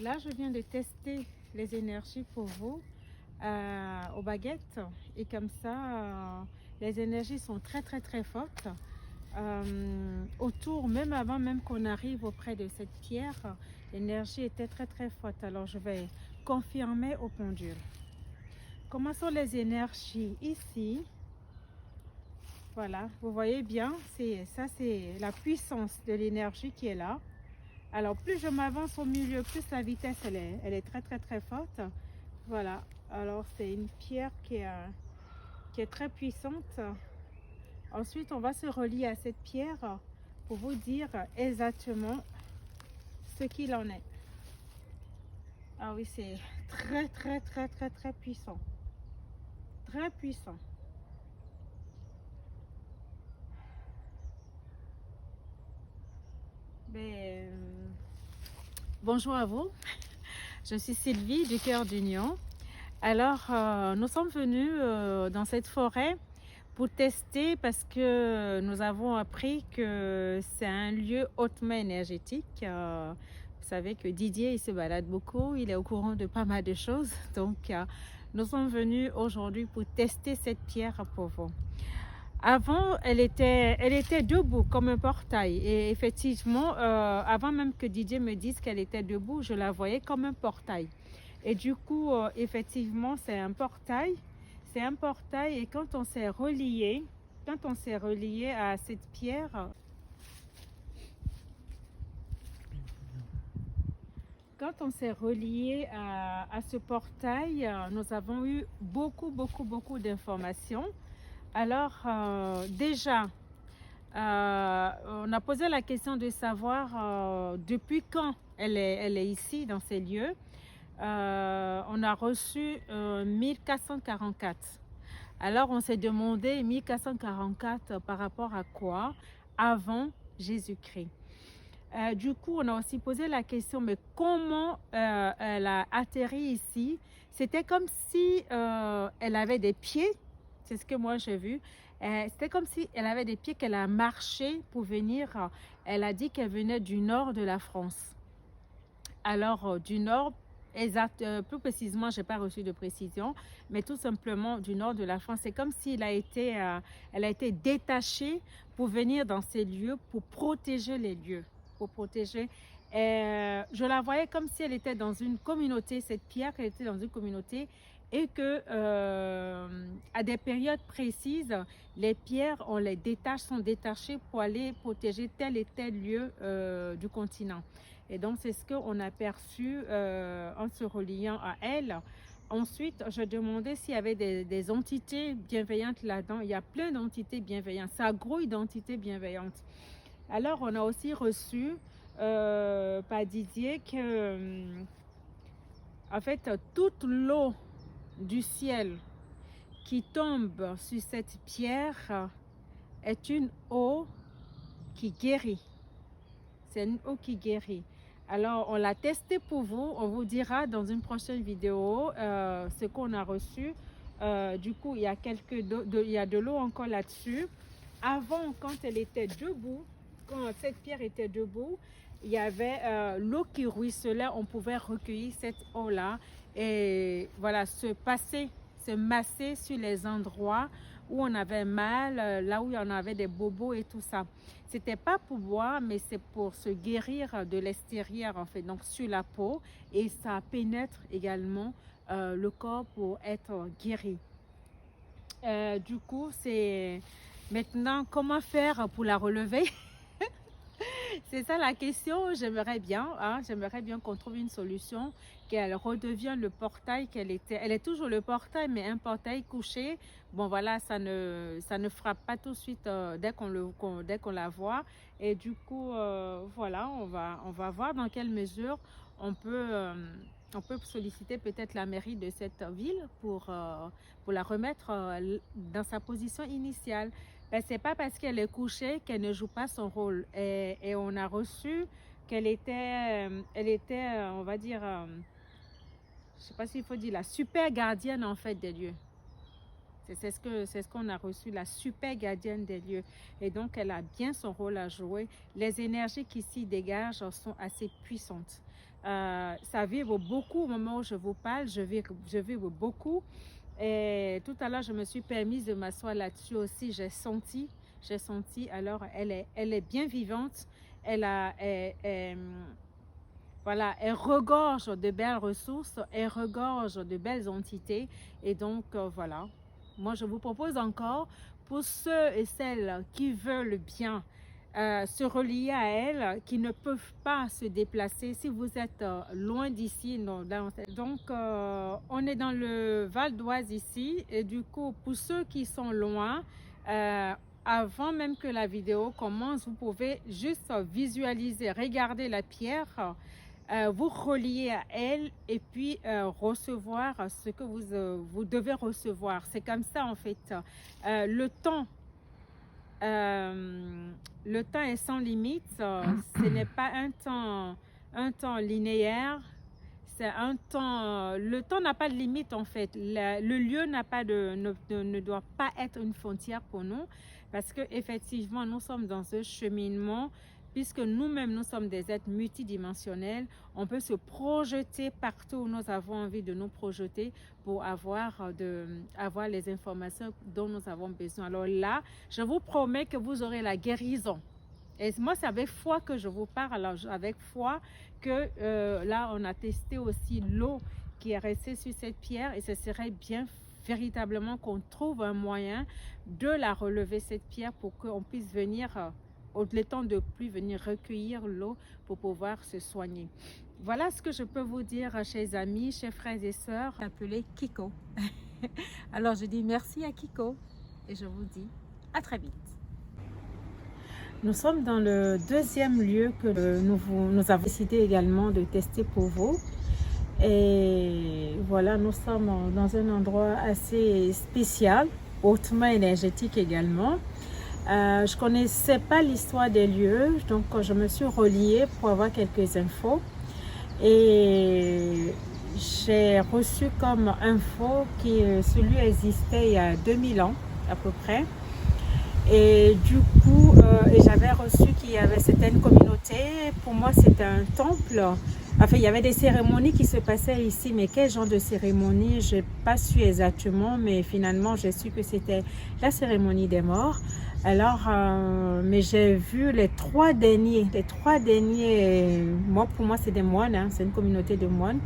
Là, je viens de tester les énergies pour vous aux baguettes. Et comme ça, les énergies sont très fortes. Autour, même avant même qu'on arrive auprès de cette pierre, l'énergie était très forte. Alors, je vais confirmer au pendule. Comment sont les énergies ici? Voilà, vous voyez bien, ça c'est la puissance de l'énergie qui est là. Alors plus je m'avance au milieu, plus la vitesse elle est très forte. Voilà, alors c'est une pierre qui est très puissante. Ensuite on va se relier à cette pierre pour vous dire exactement ce qu'il en est. Ah oui, c'est très puissant. Très puissant. Mais, bonjour à vous, je suis Sylvie du Cœur d'Union. Alors, nous sommes venus dans cette forêt pour tester parce que nous avons appris que c'est un lieu hautement énergétique. Vous savez que Didier, il se balade beaucoup, il est au courant de pas mal de choses. Donc, nous sommes venus aujourd'hui pour tester cette pierre pour vous. Avant, elle était debout comme un portail. Et effectivement, avant même que Didier me dise qu'elle était debout, je la voyais comme un portail. Et du coup, effectivement, c'est un portail. C'est un portail et quand on s'est relié à cette pierre, quand on s'est relié à ce portail, nous avons eu beaucoup d'informations. Alors, déjà, on a posé la question de savoir depuis quand elle est ici, dans ces lieux. On a reçu 1444. Alors, on s'est demandé 1444 par rapport à quoi? Avant Jésus-Christ. Du coup, on a aussi posé la question, mais comment elle a atterri ici? C'était comme si elle avait des pieds, c'est ce que moi j'ai vu. C'était comme si elle avait des pieds, qu'elle a marché pour venir. Elle a dit qu'elle venait du nord de la France. Alors, du nord, plus précisément, je n'ai pas reçu de précision, mais tout simplement du nord de la France. C'est comme si elle a été détachée pour venir dans ces lieux, pour protéger les lieux, pour protéger. Je la voyais comme si elle était dans une communauté, cette pierre, qu'elle était dans une communauté, et que à des périodes précises, les pierres, on les détache, sont détachées pour aller protéger tel et tel lieu du continent. Et donc, c'est ce qu'on a perçu en se reliant à elle. Ensuite, je demandais s'il y avait des entités bienveillantes là-dedans. Il y a plein d'entités bienveillantes. Ça grouille d'entités bienveillantes. Alors, on a aussi reçu par Didier que, en fait, toute l'eau du ciel qui tombe sur cette pierre est une eau qui guérit. C'est une eau qui guérit. Alors, on l'a testé pour vous. On vous dira dans une prochaine vidéo ce qu'on a reçu. Du coup, il y a il y a de l'eau encore là-dessus. Avant, quand elle était debout, quand cette pierre était debout, il y avait l'eau qui ruisselait. On pouvait recueillir cette eau-là et voilà, se masser sur les endroits où on avait mal, là où on avait des bobos et tout ça. C'était pas pour boire, mais c'est pour se guérir de l'extérieur en fait, donc sur la peau, et ça pénètre également le corps pour être guéri. Du coup, c'est maintenant comment faire pour la relever? C'est ça la question. J'aimerais bien qu'on trouve une solution, qu'elle redevienne le portail qu'elle était. Elle est toujours le portail, mais un portail couché. Bon voilà, ça ne frappe pas tout de suite dès qu'on la voit. Et du coup, voilà, on va voir dans quelle mesure on peut solliciter peut-être la mairie de cette ville pour la remettre dans sa position initiale. Ben, c'est pas parce qu'elle est couchée qu'elle ne joue pas son rôle. Et on a reçu qu'elle était, on va dire, je sais pas s'il faut dire la super gardienne en fait des lieux. C'est ce qu'on a reçu, la super gardienne des lieux. Et donc, elle a bien son rôle à jouer. Les énergies qui s'y dégagent sont assez puissantes. Ça vibre beaucoup au moment où je vous parle. Je vibre beaucoup. Et tout à l'heure, je me suis permise de m'asseoir là-dessus aussi. J'ai senti. Alors, elle est bien vivante. Voilà, elle regorge de belles ressources, elle regorge de belles entités. Et donc, voilà. Moi, je vous propose encore, pour ceux et celles qui veulent bien se relier à elle, qui ne peuvent pas se déplacer, si vous êtes loin d'ici, donc on est dans le Val d'Oise ici, et du coup, pour ceux qui sont loin, avant même que la vidéo commence, vous pouvez juste visualiser, regarder la pierre, vous relier à elle et puis recevoir ce que vous devez recevoir. C'est comme ça en fait. Le temps est sans limite. Ce n'est pas un temps linéaire. C'est un temps. Le temps n'a pas de limite en fait. Le lieu ne doit pas être une frontière pour nous, parce que effectivement nous sommes dans un cheminement. Puisque nous-mêmes, nous sommes des êtres multidimensionnels, on peut se projeter partout où nous avons envie de nous projeter pour avoir les informations dont nous avons besoin. Alors là, je vous promets que vous aurez la guérison. Et moi, c'est avec foi que je vous parle. Alors, avec foi que là, on a testé aussi l'eau qui est restée sur cette pierre. Et ce serait bien véritablement qu'on trouve un moyen de la relever, cette pierre, pour qu'on puisse venir... le temps de pluie, venir recueillir l'eau pour pouvoir se soigner. Voilà ce que je peux vous dire, chers amis, chers frères et sœurs. Appelé Kiko. Alors je dis merci à Kiko et je vous dis à très vite. Nous sommes dans le deuxième lieu que nous avons décidé également de tester pour vous. Et voilà, nous sommes dans un endroit assez spécial, hautement énergétique également. Je connaissais pas l'histoire des lieux, donc je me suis reliée pour avoir quelques infos et j'ai reçu comme info que celui existait il y a 2000 ans à peu près. Et du coup, j'avais reçu qu'il y avait certaines communautés. Pour moi, c'était un temple. Enfin, il y avait des cérémonies qui se passaient ici, mais quel genre de cérémonie, je n'ai pas su exactement, mais finalement, j'ai su que c'était la cérémonie des morts. Alors, mais j'ai vu les trois derniers, pour moi c'est des moines, hein, c'est une communauté de moines,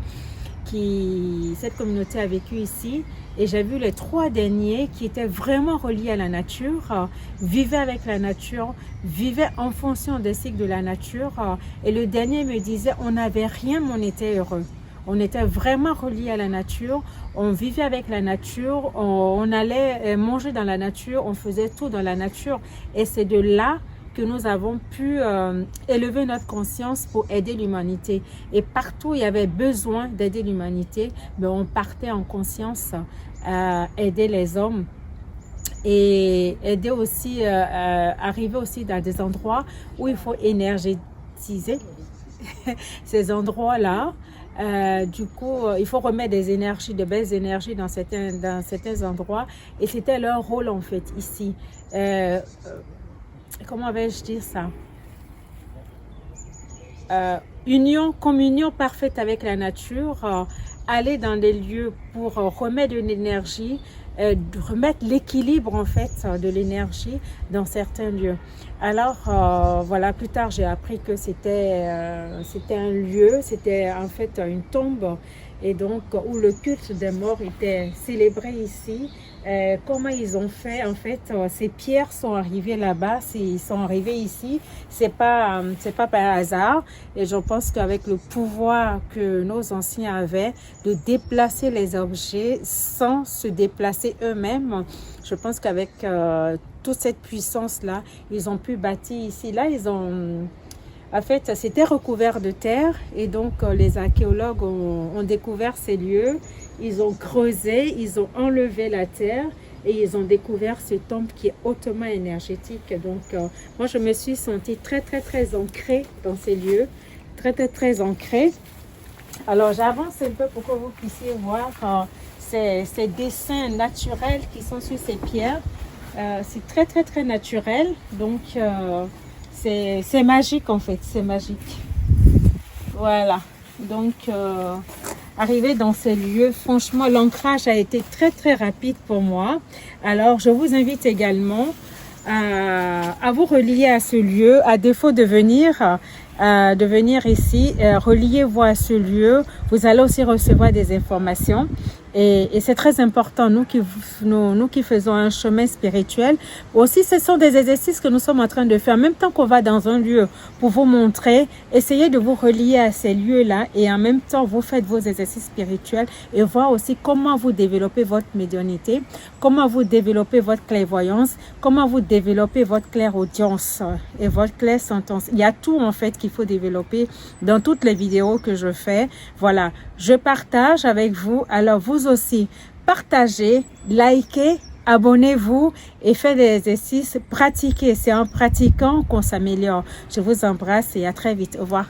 cette communauté a vécu ici, et j'ai vu les trois derniers qui étaient vraiment reliés à la nature, vivaient avec la nature, vivaient en fonction des cycles de la nature, et le dernier me disait on n'avait rien mais on était heureux. On était vraiment reliés à la nature, on vivait avec la nature, on allait manger dans la nature, on faisait tout dans la nature. Et c'est de là que nous avons pu élever notre conscience pour aider l'humanité. Et partout où il y avait besoin d'aider l'humanité, ben on partait en conscience aider les hommes. Et aider aussi, arriver aussi dans des endroits où il faut énergétiser ces endroits-là. Du coup, il faut remettre des énergies, de belles énergies dans certains endroits. Et c'était leur rôle en fait ici. Comment vais-je dire ça? Communion parfaite avec la nature. Aller dans des lieux pour remettre de l'énergie, remettre l'équilibre en fait de l'énergie dans certains lieux. Alors voilà, plus tard j'ai appris que c'était un lieu, c'était en fait une tombe, et donc où le culte des morts était célébré ici. Comment ils ont fait en fait, ces pierres sont arrivées là-bas, ils sont arrivés ici, c'est pas par hasard, et je pense qu'avec le pouvoir que nos anciens avaient de déplacer les objets sans se déplacer eux-mêmes, je pense qu'avec toute cette puissance là, ils ont pu bâtir ici. Là ils ont en fait, c'était recouvert de terre, et donc les archéologues ont découvert ces lieux. Ils ont creusé, ils ont enlevé la terre et ils ont découvert ce temple qui est hautement énergétique. Donc, moi, je me suis sentie très, très, très ancrée dans ces lieux, très, très, très ancrée. Alors, j'avance un peu pour que vous puissiez voir ces dessins naturels qui sont sur ces pierres. C'est très très très naturel, donc c'est magique en fait, c'est magique. Voilà, donc arriver dans ces lieux, franchement l'ancrage a été très très rapide pour moi. Alors je vous invite également à vous relier à ce lieu, à défaut de venir ici, reliez-vous à ce lieu, vous allez aussi recevoir des informations. Et c'est très important, nous qui faisons un chemin spirituel. Aussi, ce sont des exercices que nous sommes en train de faire. En même temps qu'on va dans un lieu pour vous montrer, essayez de vous relier à ces lieux-là et en même temps, vous faites vos exercices spirituels et voir aussi comment vous développez votre médiumnité, comment vous développez votre clairvoyance, comment vous développez votre clairaudience et votre clairsentence. Il y a tout en fait qu'il faut développer dans toutes les vidéos que je fais. Voilà, je partage avec vous. Alors vous aussi, partagez, likez, abonnez-vous et faites des exercices, pratiquez. C'est en pratiquant qu'on s'améliore. Je vous embrasse et à très vite. Au revoir.